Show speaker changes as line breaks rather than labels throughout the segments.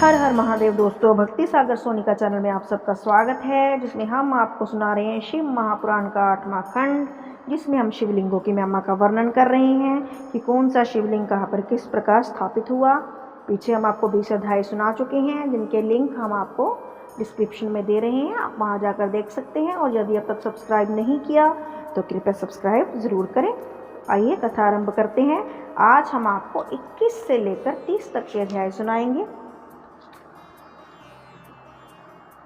हर हर महादेव दोस्तों, भक्ति सागर सोनिका चैनल में आप सबका स्वागत है, जिसमें हम आपको सुना रहे हैं शिव महापुराण का 8वां खंड, जिसमें हम शिवलिंगों की महिमा का वर्णन कर रहे हैं कि कौन सा शिवलिंग कहाँ पर किस प्रकार स्थापित हुआ। पीछे हम आपको 20 अध्याय सुना चुके हैं, जिनके लिंक हम आपको डिस्क्रिप्शन में दे रहे हैं, आप वहाँ जाकर देख सकते हैं। और यदि अब तक सब्सक्राइब नहीं किया तो कृपया सब्सक्राइब ज़रूर करें। आइए कथा आरंभ करते हैं। आज हम आपको 21 से लेकर 30 तक के अध्याय सुनाएंगे।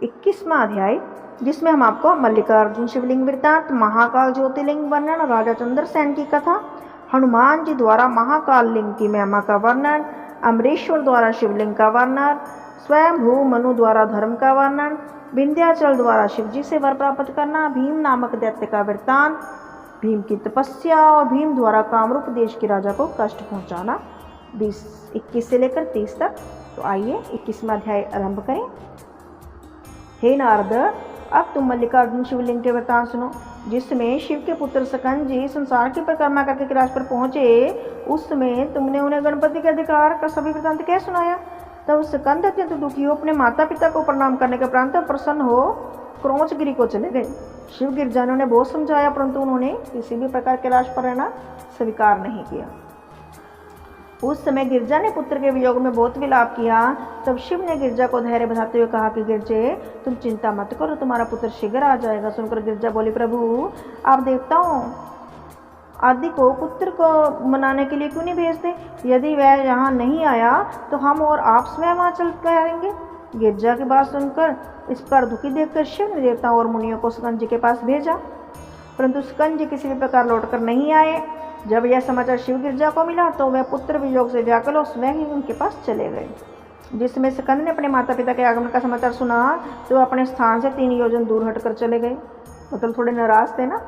21वां अध्याय, जिसमें हम आपको मल्लिकार्जुन शिवलिंग वृत्तांत, महाकाल ज्योतिर्लिंग वर्णन, राजा चंद्रसेन की कथा, हनुमान जी द्वारा महाकाल लिंग की महिमा का वर्णन, अमरेश्वर द्वारा शिवलिंग का वर्णन, स्वयं भू मनु द्वारा धर्म का वर्णन, विंध्याचल द्वारा शिवजी से वर प्राप्त करना, भीम नामक दैत्य का वृत्तांत, भीम की तपस्या और भीम द्वारा कामरूप देश के राजा को कष्ट पहुंचाना। 21 से लेकर 30 तक। तो आइए 21वां अध्याय आरंभ करें। हे नारद, अब तुम मल्लिकार्जुन शिवलिंग के वृत्तांत सुनो, जिसमें शिव के पुत्र सकंद जी संसार की परिक्रमा करके कैलाश पर पहुंचे। उस समय तुमने उन्हें गणपति के अधिकार का सभी वृत्तांत क्या सुनाया। तब सकंद अत्यंत दुखी हो अपने माता पिता को प्रणाम करने के उपरांत प्रसन्न हो क्रोंचगिरी को चले गए। शिव गिरजा ने उन्हें बहुत समझाया, परंतु उन्होंने किसी भी प्रकार कैलाश पर रहना स्वीकार नहीं किया। उस समय गिरजा ने पुत्र के वियोग में बहुत विलाप किया। तब शिव ने गिरजा को धैर्य बधाते हुए कहा कि गिरजे, तुम चिंता मत करो, तुम्हारा पुत्र शीघ्र आ जाएगा। सुनकर गिरजा बोली, प्रभु आप देवताओं आदि को पुत्र को मनाने के लिए क्यों नहीं भेजते। यदि वह यहाँ नहीं आया तो हम और आप स्वयं वहाँ चल करेंगे। गिरजा की बात सुनकर इस पर दुखी देखकर शिव ने देवताओं और मुनियों को सकंद जी के पास भेजा, परंतु सकंद जी किसी भी प्रकार लौटकर नहीं आए। जब यह समाचार शिव गिरजा को मिला तो वह पुत्र वियोग से व्याकुल हो स्वयं ही उनके पास चले गए। जिसमें सकंद ने अपने माता पिता के आगमन का समाचार सुना तो अपने स्थान से 3 योजन दूर हटकर चले गए। मतलब थोड़े नाराज थे ना,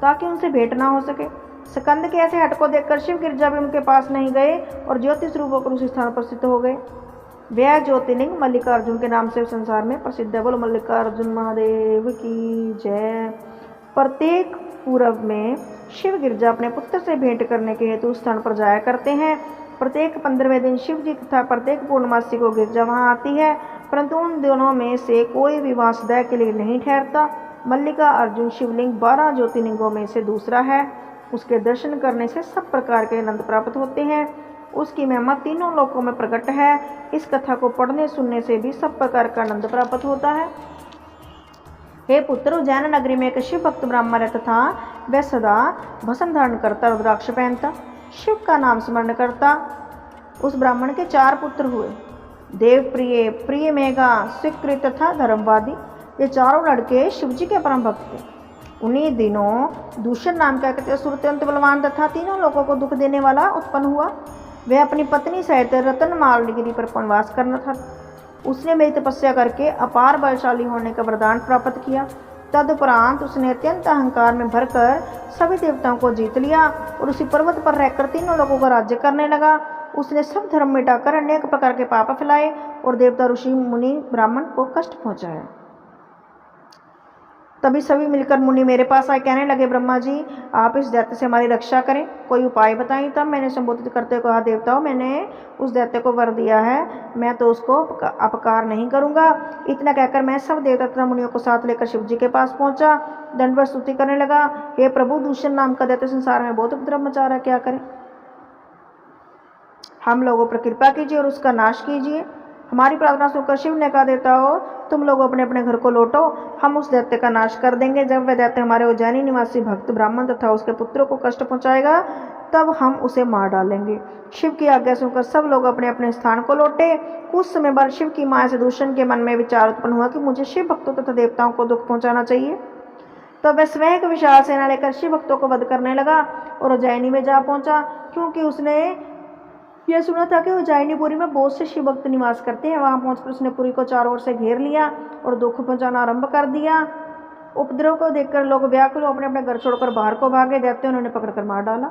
ताकि उनसे भेंट ना हो सके। सकंद के ऐसे हट को देखकर शिव गिरजा भी उनके पास नहीं गए और ज्योतिष रूप होकर उस स्थान पर स्थित हो गए। वह ज्योतिर्लिंग मल्लिकार्जुन के नाम से संसार में प्रसिद्ध है। बोलो मल्लिकार्जुन महादेव की जय। प्रत्येक पूर्व में शिव गिरजा अपने पुत्र से भेंट करने के हेतु उस स्थान पर जाया करते हैं। प्रत्येक 15वें दिन शिव जी तथा प्रत्येक पूर्णमासी को गिरजा वहां आती है, परंतु उन दोनों में से कोई भी वहां सदैव के लिए नहीं ठहरता। मल्लिका अर्जुन शिवलिंग 12 ज्योतिर्लिंगों में से दूसरा है। उसके दर्शन करने से सब प्रकार के आनंद प्राप्त होते हैं। उसकी महिमा तीनों लोकों में प्रकट है। इस कथा को पढ़ने सुनने से भी सब प्रकार का आनंद प्राप्त होता है। हे पुत्र, उज्जैन नगरी में एक शिव भक्त ब्राह्मण रहता था। वह सदा भस्म धारण करता, रुद्राक्ष पहनता, शिव का नाम स्मरण करता। उस ब्राह्मण के 4 पुत्र हुए, देवप्रिय, प्रिय मेघा, स्वीकृत तथा धर्मवादी। ये चारों लड़के शिवजी के परम भक्त थे। उन्हीं दिनों दूषण नाम का एक असुर अत्यंत बलवान तथा तीनों लोगों को दुख देने वाला उत्पन्न हुआ। वह अपनी पत्नी सहित रतनमाल गिरी पर वनवास करना था। उसने मेरी तपस्या करके अपार बलशाली होने का वरदान प्राप्त किया। तदुपरांत उसने अत्यंत अहंकार में भरकर सभी देवताओं को जीत लिया और उसी पर्वत पर रहकर तीनों लोगों का राज्य करने लगा। उसने सब धर्म मिटाकर अनेक प्रकार के पाप फैलाए और देवता, ऋषि, मुनि, ब्राह्मण को कष्ट पहुंचाया। तभी सभी मिलकर मुनि मेरे पास आए, कहने लगे, ब्रह्मा जी आप इस दैत्य से हमारी रक्षा करें, कोई उपाय बताएं। तब मैंने संबोधित करते हुए कहा, देवताओं मैंने उस दैत्य को वर दिया है, मैं तो उसको अपकार नहीं करूंगा। इतना कहकर मैं सब देवता तथा मुनियों को साथ लेकर शिव जी के पास पहुंचा। दंडवत स्तुति करने लगा, हे प्रभु, दूषण नाम का दैत्य संसार में बहुत उपद्रव मचा रहा है, क्या करें। हम लोगों पर कृपा कीजिए और उसका नाश कीजिए। हमारी प्रार्थना सुनकर शिव ने कहा, देवताओं तुम लोग अपने अपने घर को लौटो, हम उस दैत्य का नाश कर देंगे। जब वह दैत्य हमारे उज्जैनी निवासी भक्त ब्राह्मण तथा उसके पुत्रों को कष्ट पहुंचाएगा तब हम उसे मार डालेंगे। शिव की आज्ञा सुनकर सब लोग अपने अपने स्थान को लौटे। कुछ समय बाद शिव की माया से दूषण के मन में विचार उत्पन्न हुआ कि मुझे शिव भक्तों तथा देवताओं को दुख पहुंचाना चाहिए। तो वह स्वयं एक विशाल सेना लेकर शिव भक्तों को वध करने लगा और उज्जैनी में जा पहुंचा, क्योंकि उसने यह सुना था कि उज्जैनीपुरी में बहुत से शिव भक्त निवास करते हैं। वहां पहुंचकर उसने पुरी को चारों ओर से घेर लिया और दुख पहुंचाना आरंभ कर दिया। उपद्रव को देखकर लोग व्याकुल अपने अपने घर छोड़कर बाहर को भागे। दैत्य उन्होंने पकड़कर मार डाला।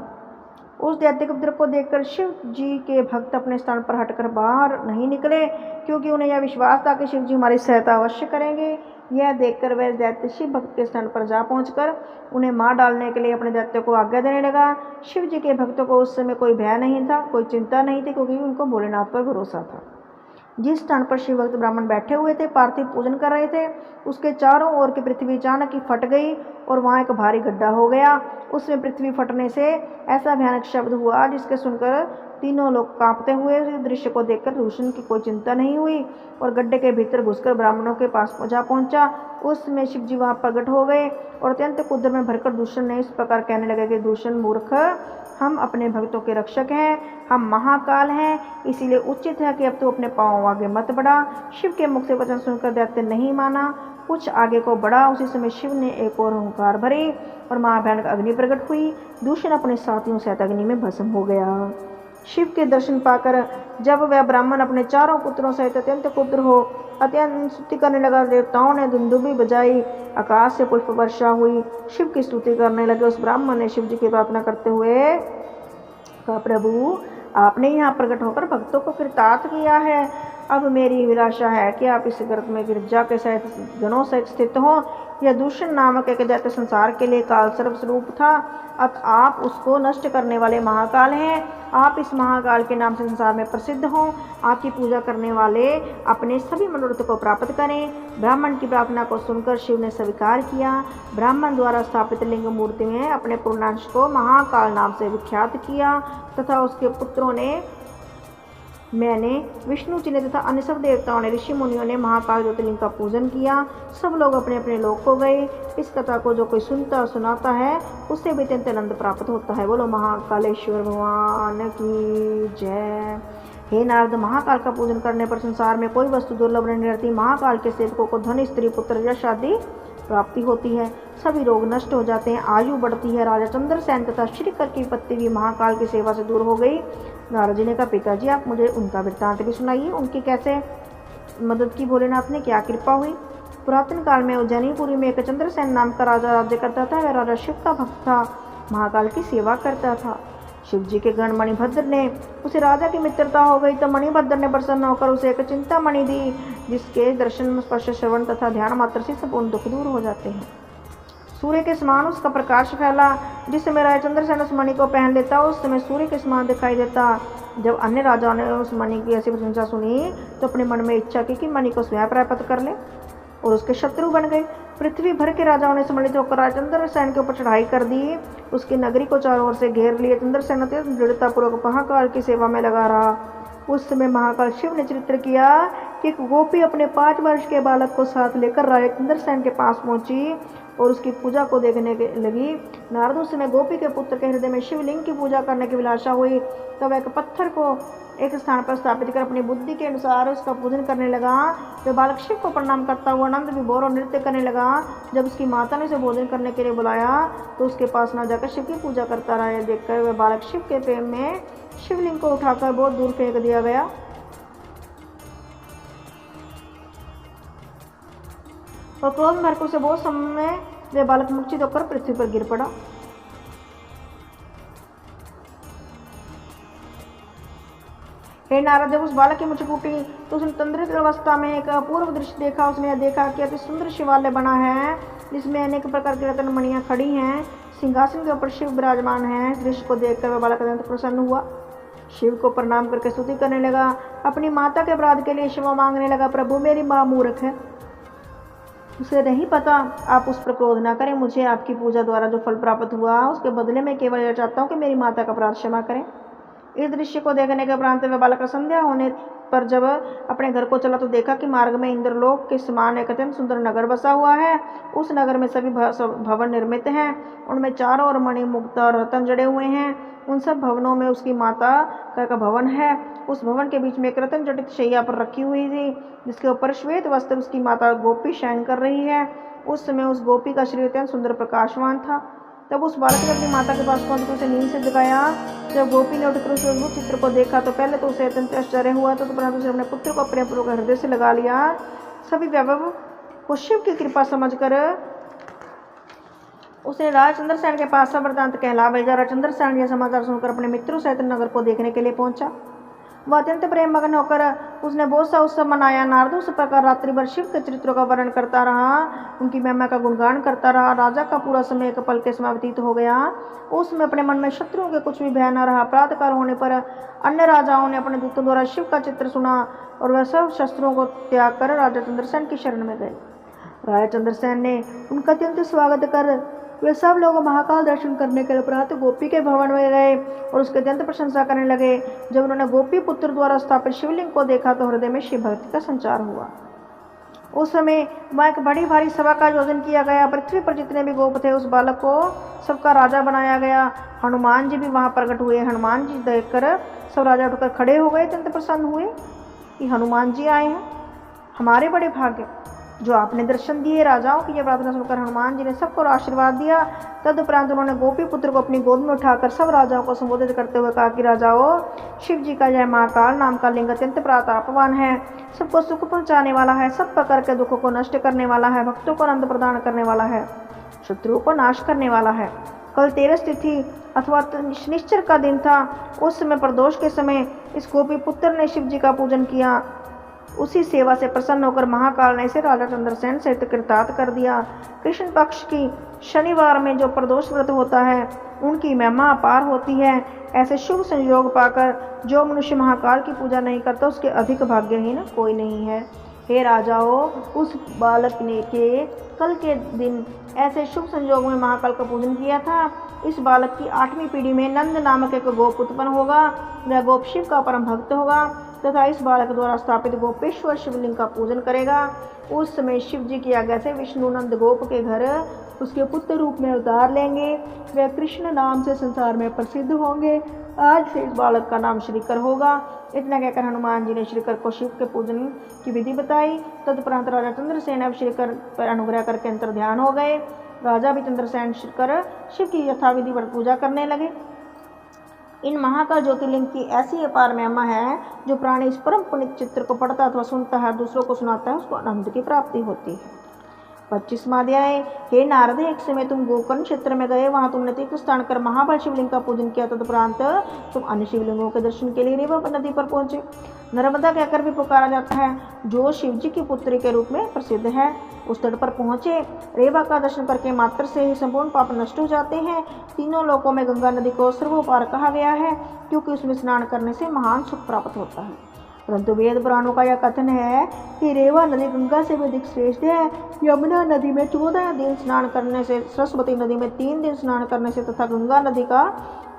उस दैत्य के उपद्रव को देखकर शिव जी के भक्त अपने स्थान पर हटकर बाहर नहीं निकले, क्योंकि उन्हें यह विश्वास था कि शिव जी हमारी सहायता अवश्य करेंगे। यह देखकर वह दैत्य शिव भक्त के स्थान पर जा पहुंचकर उन्हें मार डालने के लिए अपने दैत्य को आज्ञा देने लगा। शिव जी के भक्तों को उस समय कोई भय नहीं था, कोई चिंता नहीं थी, क्योंकि उनको भोलेनाथ पर भरोसा था। जिस स्थान पर शिव भक्त ब्राह्मण बैठे हुए थे, पार्थिव पूजन कर रहे थे, उसके चारों ओर की पृथ्वी अचानक ही फट गई और वहाँ एक भारी गड्ढा हो गया। उसमें पृथ्वी फटने से ऐसा भयानक शब्द हुआ जिसके सुनकर तीनों लोग कांपते हुए उस दृश्य को देखकर दूषण की कोई चिंता नहीं हुई और गड्ढे के भीतर घुसकर ब्राह्मणों के पास जा पहुंचा। उसमें शिव जी वहाँ प्रकट हो गए और अत्यंत क्रोध में भरकर दूषण ने इस प्रकार कहने लगे कि दूषण मूर्ख, हम अपने भक्तों के रक्षक हैं, हम महाकाल हैं, इसीलिए उचित है कि अब तू अपने पांव आगे मत बढ़ा। शिव के मुख से वचन सुनकर दैत्य नहीं माना, कुछ आगे को बढ़ा। उसी समय शिव ने एक और हुंकार भरी और महाभयानक अग्नि प्रकट हुई। दूषण अपने साथियों सहित अग्नि में भस्म हो गया। शिव के दर्शन पाकर जब वह ब्राह्मण अपने चारों पुत्रों सहित अत्यंत क्रुद्ध हो अत्यंत स्तुति करने लगा, देवताओं ने दुंदुभी बजाई, आकाश से पुष्प वर्षा हुई, शिव की स्तुति करने लगे। उस ब्राह्मण ने शिव जी की प्रार्थना करते हुए कहा, प्रभु आपने यहाँ प्रकट होकर भक्तों को कृतार्थ किया है। अब मेरी अभिलाषा है कि आप इस गर्भ में गिरजा के सहित गणों सहित स्थित हो। यह दूषण नामक एक दैत्य संसार के लिए काल सर्प स्वरूप था, अतः आप उसको नष्ट करने वाले महाकाल हैं। आप इस महाकाल के नाम से संसार में प्रसिद्ध हों। आपकी पूजा करने वाले अपने सभी मनोरथ को प्राप्त करें। ब्राह्मण की प्रार्थना को सुनकर शिव ने स्वीकार किया। ब्राह्मण द्वारा स्थापित लिंग मूर्ति में अपने पूर्णांश को महाकाल नाम से विख्यात किया तथा उसके पुत्रों ने, मैंने, विष्णु जी ने तथा अन्य सब देवताओं ने, ऋषि मुनियों ने महाकाल ज्योतिर्लिंग का पूजन किया। सब लोग अपने अपने लोक को गए। इस कथा को जो कोई सुनता और सुनाता है उससे भी अत्यंत आनंद प्राप्त होता है। बोलो महाकालेश्वर भगवान की जय। हे नारद, महाकाल का पूजन करने पर संसार में कोई वस्तु दुर्लभ नहीं रहती। महाकाल के सेवकों को धन, स्त्री, पुत्र, यश आदि प्राप्ति होती है। सभी रोग नष्ट हो जाते हैं, आयु बढ़ती है। राजा चंद्रसेन तथा श्रीकर की विपत्ति भी महाकाल की सेवा से दूर हो गई। नारद जी ने कहा, पिताजी आप मुझे उनका वृत्तांत भी सुनाइए, उनकी कैसे मदद की भोलेनाथ ने, क्या कृपा हुई। पुरातन काल में उज्जैनीपुरी में एक चंद्रसेन नाम का राजा राज्य करता था। वह राजा शिव का भक्त था, महाकाल की सेवा करता था। शिव जी के गण मणिभद्र ने उसे राजा की मित्रता हो गई तो मणिभद्र ने प्रसन्न होकर उसे एक चिंतामणि दी, जिसके दर्शन, स्पर्श, श्रवण तथा ध्यान मात्र से संपूर्ण दुख दूर हो जाते हैं। सूर्य के समान उसका प्रकाश फैला। जिस समय राजा चंद्रसेन उस मणि को पहन लेता उस समय सूर्य के समान दिखाई देता। जब अन्य राजाओं ने उस मणि की ऐसी प्रशंसा सुनी तो अपने मन में इच्छा की कि मणि को स्वयं प्राप्त कर ले और उसके शत्रु बन गए। पृथ्वी भर के राजाओं ने सम्मिलित होकर राजा चंद्रसेन के ऊपर चढ़ाई कर दी। उसकी नगरी को चारों ओर से घेर लिए। चंद्रसेन अत्यंत दृढ़तापूर्वक महाकाल की सेवा में लगा रहा। उस समय महाकाल शिव ने चित्र किया कि एक गोपी अपने 5 वर्ष के बालक को साथ लेकर राजा चंद्रसेन के पास पहुंची और उसकी पूजा को देखने लगी। नारद उस समय गोपी के पुत्र के हृदय में शिवलिंग की पूजा करने की विलासा हुई। तब एक पत्थर को एक स्थान पर स्थापित कर अपनी बुद्धि के अनुसार उसका पूजन करने लगा। वह बालक शिव को प्रणाम करता हुआ आनंद विभोर और नृत्य करने लगा। जब उसकी माता ने उसे भोजन करने के लिए बुलाया तो उसके पास न जाकर शिव की पूजा करता रहा। देखकर वह बालक शिव के प्रेम में शिवलिंग को उठाकर बहुत दूर फेंक दिया गया और क्रोध में भरकर उसे बहुत समय वह बालक मूर्छित होकर पृथ्वी पर गिर पड़ा। हे नारद, जब उस बालक की मूर्छा टूटी तो उसने तंद्रित अवस्था में एक अपूर्व दृश्य देखा। उसने यह देखा कि अति सुंदर शिवालय बना है जिसमें अनेक प्रकार की रत्न मणियां खड़ी हैं। सिंहासन के ऊपर शिव विराजमान है। इस दृश्य को देखकर वह बालक अत्यंत प्रसन्न हुआ। शिव को प्रणाम करके स्तुति करने लगा। अपनी माता के अपराध के लिए क्षमा मांगने लगा। प्रभु, मेरी माँ मूर्ख है, उसे नहीं पता, आप उस पर क्रोध ना करें। मुझे आपकी पूजा द्वारा जो फल प्राप्त हुआ उसके बदले में केवल यह चाहता हूँ कि मेरी माता का अपराध क्षमा करें। इस दृश्य को देखने के उपरांत वह बालक संध्या होने पर जब अपने घर को चला तो देखा कि मार्ग में इंद्रलोक के समान एक अत्यंत सुंदर नगर बसा हुआ है। उस नगर में सभी भवन निर्मित हैं। उनमें चारों ओर मणि, मुक्ता और रत्न जड़े हुए हैं। उन सब भवनों में उसकी माता का एक भवन है। उस भवन के बीच में एक रत्न जटित शैया पर रखी हुई थी जिसके ऊपर श्वेत वस्त्र उसकी माता गोपी शयन कर रही है। उस समय उस गोपी का शरीर अत्यंत सुंदर प्रकाशवान था। तब उस बालक ने अपनी माता के पास पहुंचकर उसे नींद से जगाया। जब गोपी ने उठकर उस अद्भुत चित्र को देखा तो पहले तो उसे अत्यंत आश्चर्य हुआ तो परंतु उसे अपने पुत्र को अपने पूर्वक हृदय से लगा लिया। सभी वैभव को शिव की कृपा समझकर उसने राजा चंद्रसेन के पास सब वृत्तांत कहला भेजा। राजा चंद्रसेन यह समाचार सुनकर अपने मित्रों सहित नगर को देखने के लिए पहुंचा। वह अत्यंत प्रेम मगन होकर उसने बहुत सा उत्सव मनाया। नारद उस प्रकार रात्रि भर शिव के चरित्रों का वर्णन करता रहा, उनकी महिमा का गुणगान करता रहा। राजा का पूरा समय एक पल के समय व्यतीत हो गया। उसमें अपने मन में शत्रुओं के कुछ भी भय न रहा। प्रातःकाल होने पर अन्य राजाओं ने अपने दूतों द्वारा शिव का चित्र सुना और वह सब शस्त्रों को त्याग कर राजा चंद्रसेन की शरण में गए। राजा चंद्रसेन ने उनका अत्यंत स्वागत कर वे सब लोग महाकाल दर्शन करने के उपरांत गोपी के भवन में गए और उसके अत्यंत प्रशंसा करने लगे। जब उन्होंने गोपी पुत्र द्वारा स्थापित शिवलिंग को देखा तो हृदय में शिव भक्ति का संचार हुआ। उस समय वहाँ एक बड़ी भारी सभा का आयोजन किया गया। पृथ्वी पर जितने भी गोप थे उस बालक को सबका राजा बनाया गया। हनुमान जी भी वहाँ प्रकट हुए। हनुमान जी देखकर सब राजा उठकर खड़े हो गए, अत्यंत प्रसन्न हुए कि हनुमान जी आए हैं, हमारे बड़े भाग्य जो आपने दर्शन दिए। राजाओं की यह प्रार्थना सुनकर हनुमान जी ने सबको आशीर्वाद दिया। तदुपरांत उन्होंने गोपी पुत्र को अपनी गोद में उठाकर सब राजाओं को संबोधित करते हुए कहा कि राजाओं, शिव जी का यह महाकाल नाम का लिंग अत्यंत प्रतापवान है, सबको सुख पहुंचाने वाला है, सब प्रकार के दुखों को नष्ट करने वाला है, भक्तों को आनंद प्रदान करने वाला है, शत्रुओं को नाश करने वाला है। कल 13 तिथि अथवा शनिश्चर का दिन था। उस समय प्रदोष के समय इस गोपी पुत्र ने शिव जी का पूजन किया। उसी सेवा से प्रसन्न होकर महाकाल ने इसे राजा चंद्रसेन सहित कृतार्थ कर दिया। कृष्ण पक्ष की शनिवार में जो प्रदोष व्रत होता है उनकी महिमा अपार होती है। ऐसे शुभ संयोग पाकर जो मनुष्य महाकाल की पूजा नहीं करता उसके अधिक भाग्यहीन कोई नहीं है। हे राजाओं, उस बालक ने के कल के दिन ऐसे शुभ संयोग में महाकाल का पूजन किया था। इस बालक की 8वीं पीढ़ी में नंद नामक एक गोप उत्पन्न होगा। वह गोप शिव का परम भक्त होगा तथा इस बालक द्वारा स्थापित गोपेश्वर शिवलिंग का पूजन करेगा। उस समय शिव जी की आज्ञा से विष्णु नंद गोप के घर उसके पुत्र रूप में अवतार लेंगे। वे कृष्ण नाम से संसार में प्रसिद्ध होंगे। आज से इस बालक का नाम श्रीकर होगा। इतना कहकर हनुमान जी ने श्रीकर को शिव के पूजन की विधि बताई। तदुपरांत राजा चंद्रसेन अब श्रीकर पर अनुग्रह करके अंतर ध्यान हो गए। राजा भी चंद्रसेन श्रीकर शिव की यथाविधि पर पूजा करने लगे। इन महाकाल ज्योतिर्लिंग की ऐसी अपार महिमा है, जो प्राणी इस परम पुनित चित्र को पढ़ता अथवा सुनता है, दूसरों को सुनाता है, उसको आनंद की प्राप्ति होती है। 25वां अध्याय। हे नारद, एक समय तुम गोकर्ण क्षेत्र में गए, वहां तुमने तीर्थ स्थान कर महाबल शिवलिंग का पूजन किया। तदुपरांत तुम अन्य शिवलिंगों के दर्शन के लिए रेवा नदी पर पहुंचे। नर्मदा कहकर भी पुकारा जाता है, जो शिव जी की पुत्री के रूप में प्रसिद्ध है। उस तट पर पहुंचे। रेवा का दर्शन करके मात्र से ही संपूर्ण पाप नष्ट हो जाते हैं। तीनों लोकों में गंगा नदी को सर्वोपार कहा गया है, क्योंकि उसमें स्नान करने से महान सुख प्राप्त होता है। परंतु वेद पुराणों का यह कथन है कि रेवा नदी गंगा से भी अधिक श्रेष्ठ है। यमुना नदी में 14 दिन स्नान करने से, सरस्वती नदी में 3 दिन स्नान करने से तथा गंगा नदी का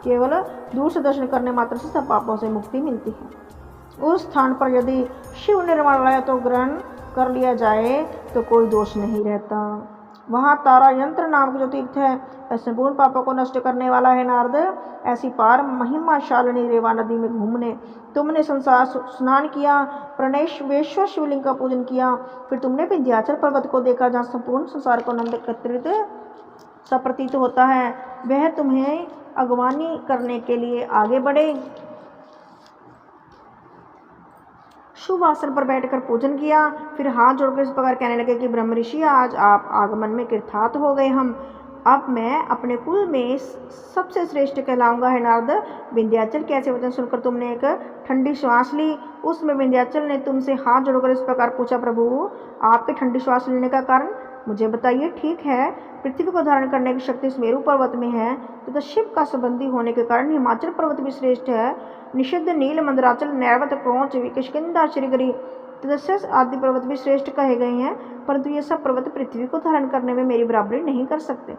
केवल दूर से दर्शन करने मात्र से सब पापों से मुक्ति मिलती है। उस स्थान पर यदि शिव निर्माणालय तो ग्रहण कर लिया जाए तो कोई दोष नहीं रहता। वहाँ तारा यंत्र नामक जो तीर्थ है, वह संपूर्ण पापों को नष्ट करने वाला है। नारद, ऐसी पार महिमा शालिनी रेवा नदी में घूमने तुमने संसार स्नान किया, प्रणेश्वेश्वर शिवलिंग का पूजन किया। फिर तुमने विंध्याचल पर्वत को देखा, जहाँ संपूर्ण संसार को आनंद एकत्रित सा प्रतीत होता है। वह तुम्हें अगवानी करने के लिए आगे बढ़े। शुभ आसन पर बैठकर पूजन किया। फिर हाथ जोड़कर इस प्रकार कहने लगे कि ब्रह्म ऋषि, आज आप आगमन में कृतार्थ हो गए। हम अब मैं अपने कुल में सबसे श्रेष्ठ कहलाऊंगा। है नारद, विंध्याचल के ऐसे वचन सुनकर तुमने एक ठंडी श्वास ली। उसमें विंध्याचल ने तुमसे हाथ जोड़कर इस प्रकार पूछा, प्रभु, आपके ठंडी श्वास लेने का कारण मुझे बताइए। ठीक है, पृथ्वी को धारण करने की शक्ति मेरु पर्वत में है, तथा शिव का संबंधी होने के कारण हिमाचल पर्वत भी श्रेष्ठ है। निषिद्ध नील मंदराचल, नैवत, क्रौंच, किष्किंधा, श्रीगिरी तदस्यस आदि पर्वत भी श्रेष्ठ कहे गए हैं, परंतु ये सब पर्वत पृथ्वी को धारण करने में मेरी बराबरी नहीं कर सकते।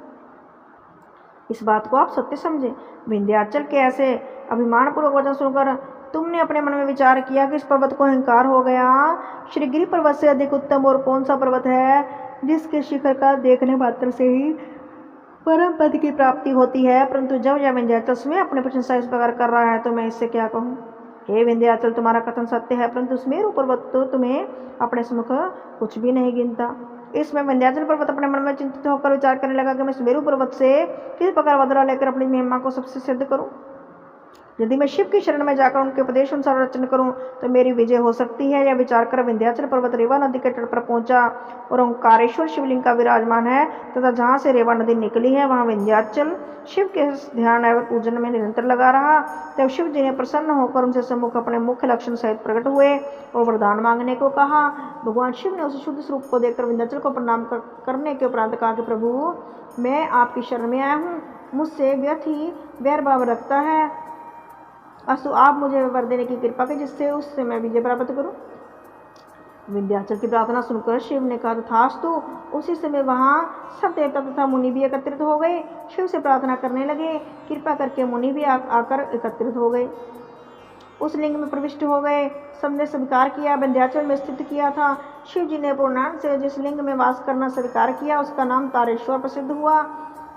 इस बात को आप सत्य समझे। विंध्याचल के ऐसे अभिमान पूर्वक वचन सुनकर तुमने अपने मन में विचार किया कि इस पर्वत को अहंकार हो गया। श्रीगिरी पर्वत से अधिक उत्तम और कौन सा पर्वत है, जिसके शिखर का देखने मात्र से ही परम पद की प्राप्ति होती है। परंतु जब यह विंध्याचल स्वयं अपने प्रशंसा इस प्रकार कर रहा है तो मैं इससे क्या कहूँ। हे विंध्याचल, तुम्हारा कथन सत्य है, परंतु मेरु पर्वत तो तुम्हें अपने सम्मुख कुछ भी नहीं गिनता। इसमें विंध्याचल पर्वत अपने मन में चिंतित होकर विचार करने लगा कि मैं मेरु पर्वत से किस प्रकार बदला लेकर अपनी महिमा को सबसे सिद्ध करूं। यदि मैं शिव की शरण में जाकर उनके उपदेश अनुसार रचना करूं तो मेरी विजय हो सकती है। यह विचार कर विंध्याचल पर्वत रेवा नदी के तट पर पहुंचा और ओंकारेश्वर शिवलिंग का विराजमान है तथा जहां से रेवा नदी निकली है वहां विंध्याचल शिव के ध्यान एवं पूजन में निरंतर लगा रहा। तब शिव जी ने प्रसन्न होकर उनसे सम्मुख अपने मुख्य लक्षण सहित प्रकट हुए और वरदान मांगने को कहा। भगवान शिव ने उस शुद्ध स्वरूप को देखकर विंध्याचल को प्रणाम करने के उपरांत कहा कि प्रभु, मैं आपकी शरण में आया हूँ, मुझसे व्यथी वैर भाव रखता है, अस्तु आप मुझे वर देने की कृपा करें जिससे उससे मैं विजय प्राप्त करूं। विंध्याचल की प्रार्थना सुनकर शिव ने कहा तथास्तु। उसी समय वहां सब देवता तथा मुनि भी एकत्रित हो गए, शिव से प्रार्थना करने लगे। कृपा करके मुनि भी आकर एकत्रित हो गए, उस लिंग में प्रविष्ट हो गए। सबने स्वीकार किया, विंध्याचल में स्थित किया था। शिव जी ने पूर्णांग से जिस लिंग में वास करना स्वीकार किया उसका नाम तारेश्वर प्रसिद्ध हुआ।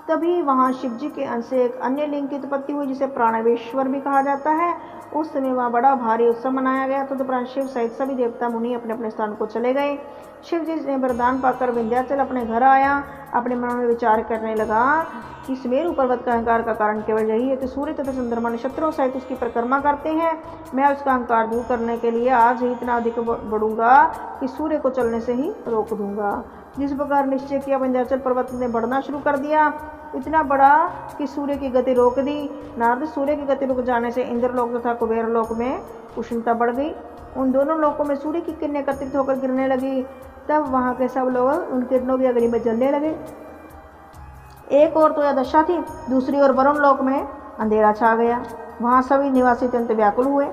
तभी वहाँ शिव जी के अंश से एक अन्य लिंग की उत्पत्ति हुई जिसे प्राणवेश्वर भी कहा जाता है। उस समय वहाँ बड़ा भारी उत्सव मनाया गया। तदुपरांत शिव सहित सभी देवता मुनि अपने अपने स्थान को चले गए। शिव जी ने वरदान पाकर विंध्याचल अपने घर आया। अपने मन में विचार करने लगा कि सुमेरु पर्वत का अहंकार का कारण केवल यही है कि सूर्य तथा चंद्रमा नक्षत्रों सहित उसकी परिक्रमा करते हैं। मैं उसका अहंकार दूर करने के लिए आज ही इतना अधिक बढ़ूंगा कि सूर्य को चलने से ही रोक दूंगा। जिस प्रकार निश्चय किया, विंध्याचल पर्वत ने बढ़ना शुरू कर दिया, इतना बड़ा कि सूर्य की गति रोक दी। नारद, सूर्य की गति रुक जाने से इंद्रलोक तथा कुबेर लोक में उष्णता बढ़ गई। उन दोनों लोकों में सूर्य की किरणें एकत्रित होकर गिरने लगी। तब वहाँ के सब लोग उन किरणों की अग्नि में जलने लगे। एक और तो यह दशा थी, दूसरी ओर वरुण लोक में अंधेरा छा गया। वहाँ सभी निवासी अत्यंत व्याकुल हुए।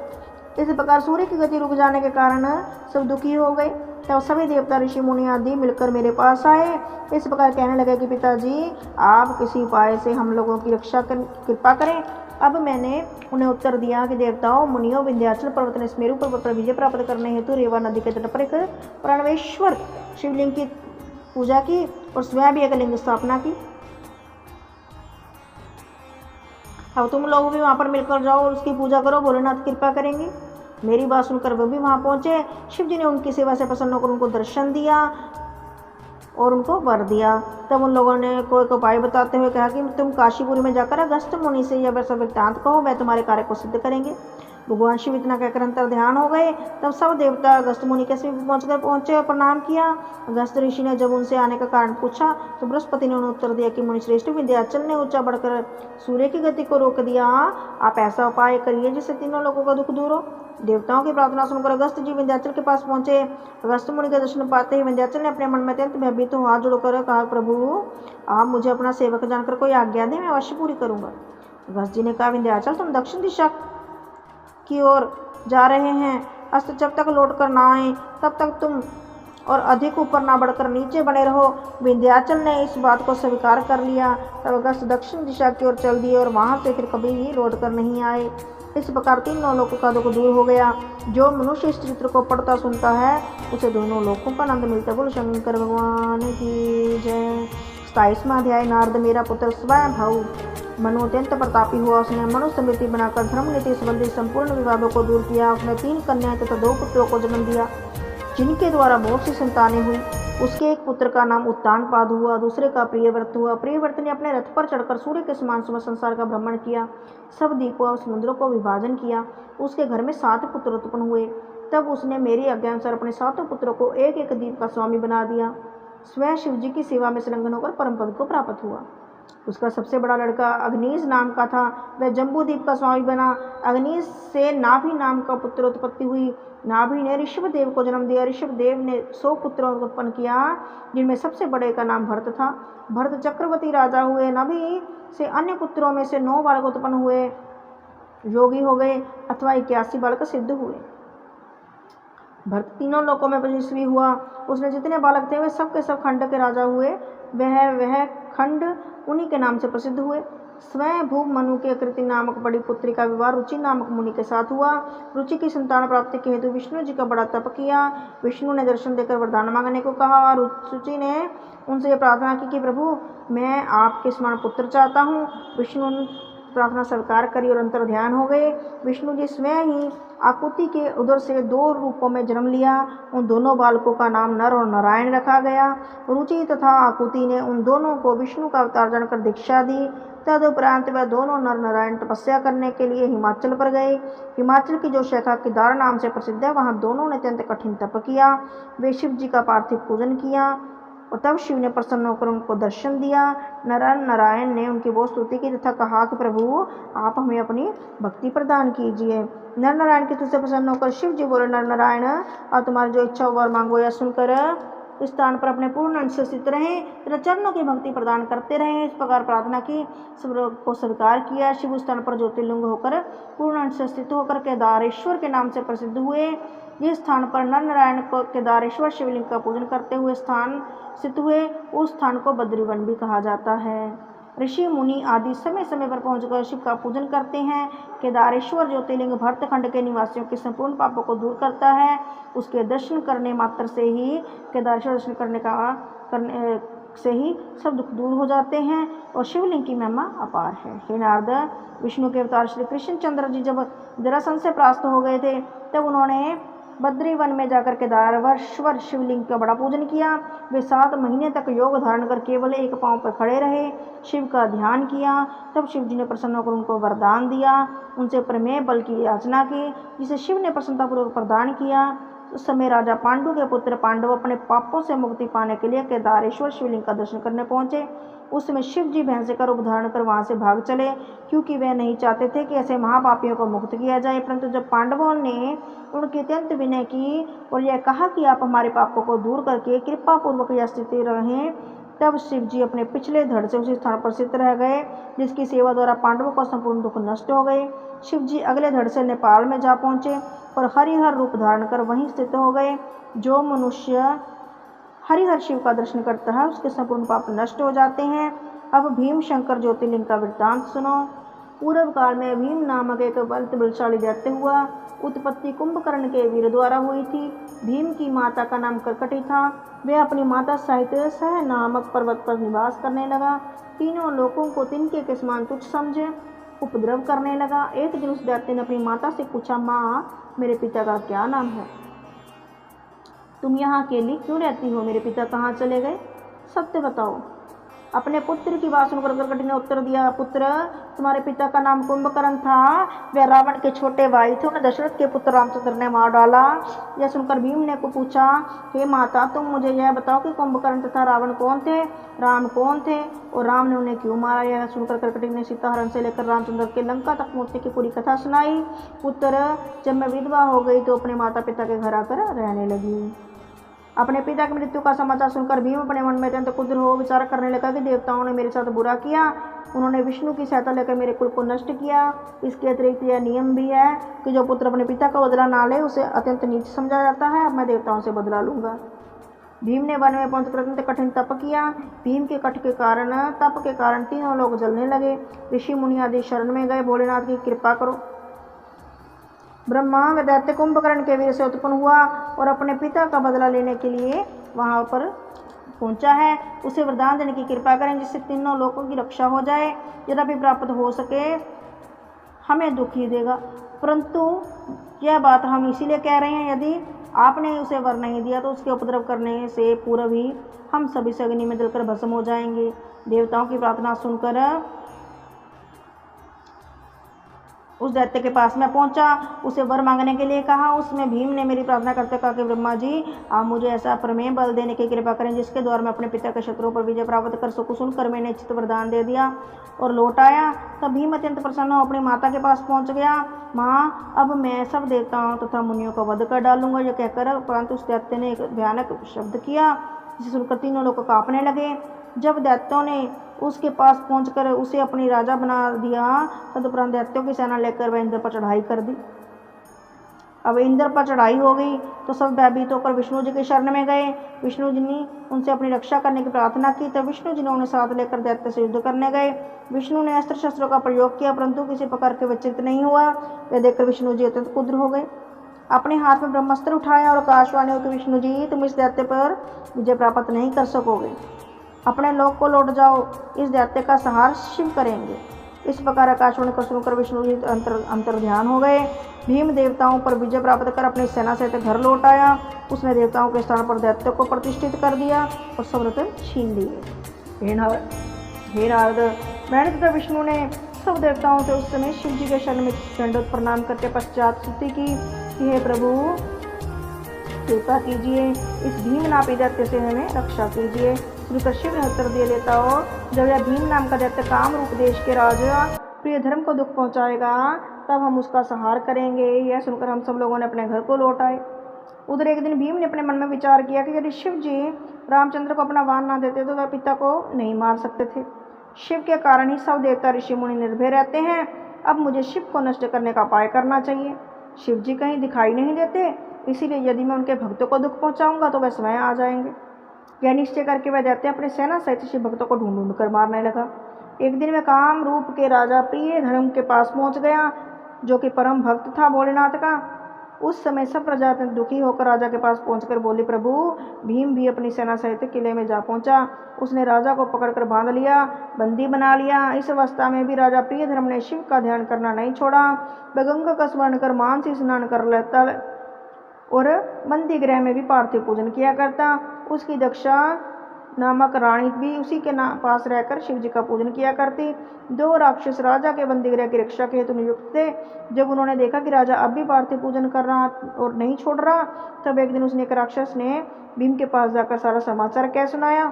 इस प्रकार सूर्य की गति रुक जाने के कारण सब दुखी हो गए। तब सभी देवता ऋषि मुनि आदि मिलकर मेरे पास आए। इस प्रकार कहने लगे कि पिताजी, आप किसी उपाय से हम लोगों की रक्षा कृपा करें। अब मैंने उन्हें उत्तर दिया कि देवताओं मुनियों, विंध्याचल पर्वत ने सुमेरु पर्वत पर विजय प्राप्त करने हेतु रेवा नदी के तट पर एक प्राणवेश्वर शिवलिंग की पूजा की और स्वयं भी एक लिंग स्थापना की। अब तुम लोग भी वहाँ पर मिलकर जाओ और उसकी पूजा करो, भोलेनाथ कृपा करेंगे। मेरी बात सुनकर वो भी वहाँ पहुँचे। शिव जी ने उनकी सेवा से प्रसन्न होकर उनको दर्शन दिया और उनको वर दिया। तब उन लोगों ने कोई उपाय बताते हुए कहा कि तुम काशीपुरी में जाकर अगस्त मुनि से यह वृत्तांत कहो, वह तुम्हारे कार्य को सिद्ध करेंगे। भगवान शिव इतना कहकर अंतर ध्यान हो गए। तब सब देवता अगस्त मुनि के समीप पहुंचे और प्रणाम किया। अगस्त ऋषि ने जब उनसे आने का कारण पूछा तो बृहस्पति ने उन्हें उत्तर दिया कि मुनि श्रेष्ठ, विंध्याचल ने ऊंचा बढ़कर सूर्य की गति को रोक दिया। आप ऐसा उपाय करिए जिससे तीनों लोगों का दुख दूर हो। देवताओं की प्रार्थना सुनकर अगस्त जी विंध्याचल के पास पहुंचे। अगस्त मुनि के दर्शन पाते ही विंध्याचल ने अपने मन में अत्यंत भयभीत हो हाथ जोड़कर कहा, प्रभु आप मुझे अपना सेवक जानकर कोई आज्ञा दें, मैं अवश्य पूरी करूंगा। अगस्त जी ने कहा, विंध्याचल तुम दक्षिण दिशा की ओर जा रहे हैं, अस्त जब तक लौट कर ना आए तब तक तुम और अधिक ऊपर ना बढ़कर नीचे बने रहो। विंध्याचल ने इस बात को स्वीकार कर लिया। तब अगस्त दक्षिण दिशा की ओर चल दिए और वहां से फिर कभी भी लौट कर नहीं आए। इस प्रकार तीनों लोगों का दुख दूर हो गया। जो मनुष्य इस चरित्र को पढ़ता सुनता है उसे दोनों लोकों का आनंद मिलता है। बोलो शंकर भगवान की जय। 27वां अध्याय। नारद, मेरा पुत्र स्वयं भाव मनु अत्यंत प्रतापी हुआ। उसने मनु स्मृति बनाकर धर्म नीति संबंधी संपूर्ण विवादों को दूर किया। उसने 3 कन्याएं तथा 2 पुत्रों को जन्म दिया जिनके द्वारा बहुत सी संतानें हुई। उसके एक पुत्र का नाम उत्तानपाद हुआ, दूसरे का प्रियव्रत हुआ। प्रियव्रत ने अपने रथ पर चढ़कर सूर्य के समान समस्त संसार का भ्रमण किया, सब द्वीपों और समुद्रों को विभाजन किया। उसके घर में 7 पुत्र उत्पन्न हुए। तब उसने मेरी आज्ञा अनुसार अपने 7 पुत्रों को एक एक द्वीप का स्वामी बना दिया। स्वयं शिव जी की सेवा में संलग्न होकर परम पद को प्राप्त हुआ। उसका सबसे बड़ा लड़का अग्निज नाम का था, वह जम्बूद्वीप का स्वामी बना। अग्निज से नाभि नाम का पुत्र उत्पत्ति हुई। नाभि ने ऋषभदेव को जन्म दिया। ऋषभदेव ने 100 पुत्रों को उत्पन्न किया, जिनमें सबसे बड़े का नाम भरत था। भरत चक्रवर्ती राजा हुए। नाभि से अन्य पुत्रों में से 9 बालक उत्पन्न हुए, योगी हो गए अथवा 81 बालक सिद्ध हुए। भरत तीनों लोकों में यशस्वी हुआ। उसने जितने बालक थे वे सब के सब खंड के राजा हुए। वह खंड उन्हीं के नाम से प्रसिद्ध हुए। स्वयं भूप मनु के कृति नामक बड़ी पुत्री का विवाह रुचि नामक मुनि के साथ हुआ। रुचि की संतान प्राप्ति के हेतु विष्णु जी का बड़ा तप किया। विष्णु ने दर्शन देकर वरदान मांगने को कहा। रुचि ने उनसे प्रार्थना की कि प्रभु मैं आपके समान पुत्र चाहता हूँ। विष्णु प्रार्थना स्वीकार करी और अंतर ध्यान हो गए। विष्णु जी स्वयं ही आकुति के उदर से 2 रूपों में जन्म लिया। उन दोनों बालकों का नाम नर और नारायण रखा गया। रुचि तथा आकुति ने उन दोनों को विष्णु का अवतार जानकर दीक्षा दी। तदुपरांत वह दोनों नर नारायण तपस्या करने के लिए हिमाचल पर गए। हिमाचल की जो शाखा केदार नाम से प्रसिद्ध है, वहाँ दोनों ने अत्यंत कठिन तप किया। वे शिव जी का पार्थिव पूजन किया और तब शिव ने प्रसन्न होकर उनको दर्शन दिया। नर नारायण ने उनकी बहुत स्तुति की तथा कहा कि प्रभु आप हमें अपनी भक्ति प्रदान कीजिए। नर नारायण की तुझसे प्रसन्न होकर शिव जी बोले, नर नारायण और तुम्हारी जो इच्छा वर मांगो। यह सुनकर इस स्थान पर अपने पूर्ण अंश से स्थित रहें, तेरे चरणों की भक्ति प्रदान करते रहें। इस प्रकार प्रार्थना की, सब को स्वीकार किया। शिव उस स्थान पर ज्योतिर्लिंग होकर पूर्ण अंश से स्थित होकर केदारेश्वर के नाम से प्रसिद्ध हुए। जिस स्थान पर नर नारायण को केदारेश्वर शिवलिंग का पूजन करते हुए स्थान स्थित हुए, उस स्थान को बद्रीवन भी कहा जाता है। ऋषि मुनि आदि समय समय पर पहुंचकर शिव का पूजन करते हैं। केदारेश्वर ज्योतिर्लिंग भरतखंड के निवासियों के संपूर्ण पापों को दूर करता है। उसके दर्शन करने मात्र से ही केदारेश्वर दर्शन करने से ही सब दुख दूर हो जाते हैं और शिवलिंग की महिमा अपार है। हे नारद, विष्णु के अवतार श्री कृष्णचंद्र जी जब जरासंध से परास्त हो गए थे, तब उन्होंने बद्रीवन में जाकर केदारेश्वर शिवलिंग का बड़ा पूजन किया। वे 7 महीने तक योग धारण कर केवल एक पांव पर खड़े रहे, शिव का ध्यान किया। तब शिव जी ने प्रसन्न होकर उनको वरदान दिया, उनसे प्रमेय बल की याचना की, जिसे शिव ने प्रसन्नतापूर्वक प्रदान किया। उस समय राजा पांडु के पुत्र पांडव अपने पापों से मुक्ति पाने के लिए केदारेश्वर शिवलिंग का दर्शन करने पहुंचे। उस समय शिव जी भैंसे का रूप धारण कर वहां से भाग चले, क्योंकि वे नहीं चाहते थे कि ऐसे महापापियों को मुक्त किया जाए। परंतु जब पांडवों ने उनकी अत्यंत विनय की और यह कहा कि आप हमारे पापों को दूर करके कृपा पूर्वक यह स्थिति रहें, तब शिव जी अपने पिछले धड़ से उसी स्थान पर स्थित रह गए, जिसकी सेवा द्वारा पांडवों का संपूर्ण दुख नष्ट हो गए। शिव जी अगले धड़ से नेपाल में जा पहुंचे और हरिहर रूप धारण कर वहीं स्थित हो गए। जो मनुष्य हरिहर शिव का दर्शन करता है, उसके संपूर्ण पाप नष्ट हो जाते हैं। अब भीम शंकर ज्योतिर्लिंग का वृत्तांत सुनो। पूर्व काल में भीम नामक एक बलशाली दैत्य हुआ। उत्पत्ति कुंभकर्ण के वीर द्वारा हुई थी। भीम की माता का नाम कर्कटी था। वह अपनी माता सहित सह नामक पर्वत पर निवास करने लगा। तीनों लोगों को तिनके के समान तुच्छ समझे उपद्रव करने लगा। एक दिन उस दैत्य ने अपनी माता से पूछा, माँ, मेरे पिता का क्या नाम है? तुम यहाँ अकेली क्यों रहती हो? मेरे पिता कहाँ चले गए? सत्य बताओ। अपने पुत्र की बात सुनकर कर्कटी ने उत्तर दिया, पुत्र, तुम्हारे पिता का नाम कुंभकर्ण था। वे रावण के छोटे भाई थे। उन्हें दशरथ के पुत्र रामचंद्र ने मार डाला। यह सुनकर भीम ने को पूछा, हे माता, तुम मुझे यह बताओ कि कुंभकर्ण तथा रावण कौन थे, राम कौन थे और राम ने उन्हें क्यों मारा? यह सुनकर कर्कटी ने सीताहरण से लेकर रामचंद्र के लंका तक पहुंचने की पूरी कथा सुनाई। पुत्र, जब मैं विधवा हो गई तो अपने माता पिता के घर आकर रहने लगी। अपने पिता की मृत्यु का समाचार सुनकर भीम अपने मन में अत्यंत क्रुद्ध हो विचार करने लगा कि देवताओं ने मेरे साथ बुरा किया। उन्होंने विष्णु की सहायता लेकर मेरे कुल को नष्ट किया। इसके अतिरिक्त यह नियम भी है कि जो पुत्र अपने पिता का बदला ना ले, उसे अत्यंत नीच समझा जाता है। अब मैं देवताओं से बदला लूंगा। भीम ने वन में पहुंचकर अत्यंत कठिन तप किया। भीम के तप के कारण तीनों लोग जलने लगे। ऋषि मुनि आदि शरण में गए, भोलेनाथ की कृपा करो। ब्रह्मा व दैत्य कुंभकर्ण के वीर से उत्पन्न हुआ और अपने पिता का बदला लेने के लिए वहां पर पहुंचा है। उसे वरदान देने की कृपा करें, जिससे तीनों लोगों की रक्षा हो जाए। यद्यपि प्राप्त हो सके हमें दुख ही देगा, परंतु यह बात हम इसीलिए कह रहे हैं, यदि आपने उसे वर नहीं दिया तो उसके उपद्रव करने से पूर्व ही हम सभी से अग्नि में जलकर भस्म हो जाएंगे। देवताओं की प्रार्थना सुनकर उस दैत्य के पास में पहुंचा, उसे वर मांगने के लिए कहा। उसमें भीम ने मेरी प्रार्थना करते कहा कि ब्रह्मा जी, आप मुझे ऐसा प्रमेय बल देने की कृपा करें जिसके द्वारा मैं अपने पिता के शत्रुओं पर विजय प्राप्त कर सकूं। सुनकर मैंने इच्छित वरदान दे दिया और लौट आया। तब भीम अत्यंत प्रसन्न हो अपनी माता के पास पहुंच गया। माँ, अब मैं सब देवताओं तथा मुनियों का वध कर डालूंगा, यह कहकर परंतु उस दैत्य ने एक भयानक शब्द किया, जिसे सुनकर तीनों लोग कांपने लगे। जब दैत्यों ने उसके पास पहुंचकर उसे अपनी राजा बना दिया, तदुपरांत दैत्यों की सेना लेकर वह इंद्र पर चढ़ाई कर दी। अब इंद्र पर चढ़ाई हो गई तो सब भयभीत होकर विष्णु जी के शरण में गए। विष्णु जी ने उनसे अपनी रक्षा करने की प्रार्थना की। तब विष्णु जी ने उन्हें साथ लेकर दैत्य से युद्ध करने गए। विष्णु ने अस्त्र शस्त्रों का प्रयोग किया, परंतु किसी प्रकार के विचलित नहीं हुआ। यह देखकर विष्णु जी अत्यंत क्रुद्ध हो गए। अपने हाथ में ब्रह्मास्त्र उठाया और आकाशवाणी हो कि विष्णु जी, तुम इस दैत्य पर विजय प्राप्त नहीं कर सकोगे। अपने लोक को लौट जाओ, इस दैत्य का संहार शिव करेंगे। इस प्रकार आकाशवाणी को सुनकर विष्णु जी अंतर ध्यान हो गए। भीम देवताओं पर विजय प्राप्त कर अपनी सेना सहित घर लौट आया। उसने देवताओं के स्थान पर दैत्यों को प्रतिष्ठित कर दिया और सब रत्न छीन लिए। हे नारद, मैंने तथा विष्णु ने सब देवताओं से उस समय शिव जी के शरण में दंडवत प्रणाम करके पश्चात स्तुति की, हे प्रभु कृपा कीजिए, इस भीम नापी दैत्य से हमें रक्षा कीजिए। श्री शिव ने उत्तर दिए, देता हो, जब यह भीम नाम का दैत्य काम रूप देश के राजा प्रिय धर्म को दुख पहुंचाएगा तब हम उसका संहार करेंगे। यह सुनकर हम सब लोगों ने अपने घर को लौट आए। उधर एक दिन भीम ने अपने मन में विचार किया कि यदि शिव जी रामचंद्र को अपना वाहन ना देते तो वह पिता को नहीं मार सकते थे। शिव के कारण ही सब देवता ऋषि मुनि निर्भय रहते हैं। अब मुझे शिव को नष्ट करने का उपाय करना चाहिए। शिव जी कहीं दिखाई नहीं देते, इसीलिए यदि मैं उनके भक्तों को दुख पहुंचाऊंगा तो वह स्वयं आ जाएंगे। यह निश्चय करके वह दैत्य अपने सेना सहित शिव भक्तों को ढूंढ ढूंढ कर मारने लगा। एक दिन वह काम रूप के राजा प्रिय धर्म के पास पहुंच गया, जो कि परम भक्त था भोलेनाथ का। उस समय सब प्रजा दुखी होकर राजा के पास पहुंचकर बोली, प्रभु भीम भी अपनी सेना सहित किले में जा पहुंचा। उसने राजा को पकड़कर बांध लिया, बंदी बना लिया। इस अवस्था में भी राजा प्रिय धर्म ने शिव का ध्यान करना नहीं छोड़ा। वह गंगा का स्मरण कर मानसी स्नान कर लेता और बंदी गृह में भी पार्थिव पूजन किया करता। उसकी दक्षा नामक रानी भी उसी के पास रहकर शिव जी का पूजन किया करती। दो राक्षस राजा के बंदीगृह की रक्षा के हेतु नियुक्त थे। जब उन्होंने देखा कि राजा अब भी पार्थिव पूजन कर रहा और नहीं छोड़ रहा, तब एक दिन उसने एक राक्षस ने भीम के पास जाकर सारा समाचार कह सुनाया।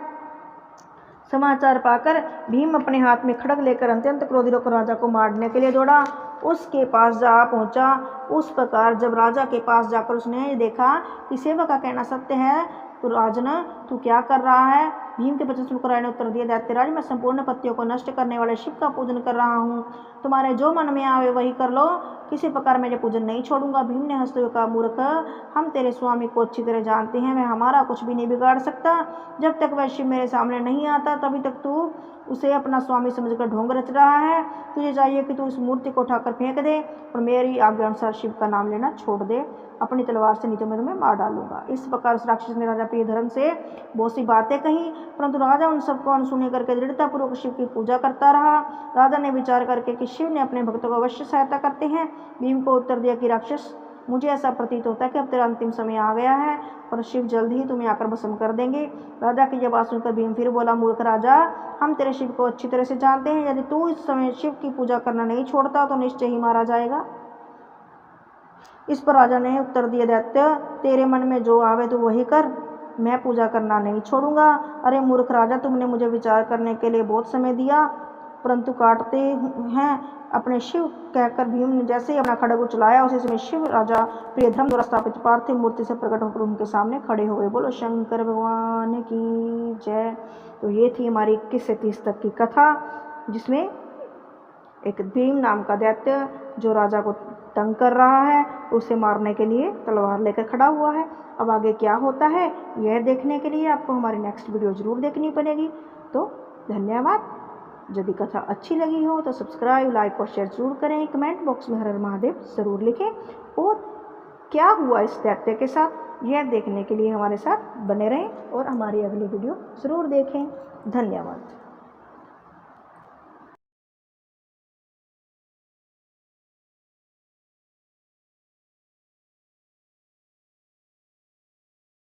समाचार पाकर भीम अपने हाथ में खड्ग लेकर अत्यंत क्रोधित होकर राजा को मारने के लिए दौड़ा। उसके पास जा पहुंचा। उस प्रकार जब राजा के पास जाकर उसने देखा कि सेवक का कहना सत्य है, तो राजन तू क्या कर रहा है? भीम के वचन सुनकर राजा ने उत्तर दिया, दैत्यराज मैं संपूर्ण पत्तियों को नष्ट करने वाले शिव का पूजन कर रहा हूँ। तुम्हारे जो मन में आवे वही कर लो, किसी प्रकार मैं ये पूजन नहीं छोड़ूंगा। भीम ने हंसते हुए कहा, मूर्ख, हम तेरे स्वामी को अच्छी तरह जानते हैं, वह हमारा कुछ भी नहीं बिगाड़ सकता। जब तक वह शिव मेरे सामने नहीं आता तभी तक तू उसे अपना स्वामी समझकर ढोंग रच रहा है। तुझे चाहिए कि तू उस मूर्ति को उठाकर फेंक दे और मेरी आज्ञा अनुसार शिव का नाम लेना छोड़ दे। अपनी तलवार से नहीं तो मैं तुम्हें मार डालूंगा। इस प्रकार उस राक्षस ने राजा प्रिय धर्म से बहुत सी बातें कही, परंतु राजा उन सबको अनसुनी करके दृढ़तापूर्वक शिव की पूजा करता रहा। राजा ने विचार करके कि शिव ने अपने भक्तों को अवश्य सहायता करते हैं, भीम को उत्तर दिया कि राक्षस, मुझे ऐसा प्रतीत होता है कि अब तेरा अंतिम समय आ गया है और शिव जल्द ही तुम्हें आकर भस्म कर देंगे। राजा की यह बात सुनकर भीम फिर बोला, मूर्ख राजा, हम तेरे शिव को अच्छी तरह से जानते हैं। यदि तू इस समय शिव की पूजा करना नहीं छोड़ता तो निश्चय ही मारा जाएगा। इस पर राजा ने उत्तर दिया, दैत्य तेरे मन में जो आवे तू वही कर, मैं पूजा करना नहीं छोड़ूंगा। अरे मूर्ख राजा, तुमने मुझे विचार करने के लिए बहुत समय दिया, परंतु काटते हैं अपने शिव कहकर भीम ने जैसे ही अपना खड्ग उचलाया, उसी समय शिव राजा प्रियधर्म द्वारा स्थापित पार्थिव मूर्ति से प्रकट होकर उनके सामने खड़े हो गए। बोलो शंकर भगवान की जय। तो ये थी हमारी 21 से 30 तक की कथा, जिसमें एक भीम नाम का दैत्य जो राजा को तंग कर रहा है, उसे मारने के लिए तलवार लेकर खड़ा हुआ है। अब आगे क्या होता है यह देखने के लिए आपको हमारी नेक्स्ट वीडियो ज़रूर देखनी पड़ेगी। तो धन्यवाद। यदि कथा अच्छी लगी हो तो सब्सक्राइब, लाइक और शेयर जरूर करें। कमेंट बॉक्स में हर हर महादेव ज़रूर लिखें और क्या हुआ इस दैत्य के साथ यह देखने के लिए हमारे साथ बने रहें और हमारी अगली वीडियो ज़रूर देखें। धन्यवाद।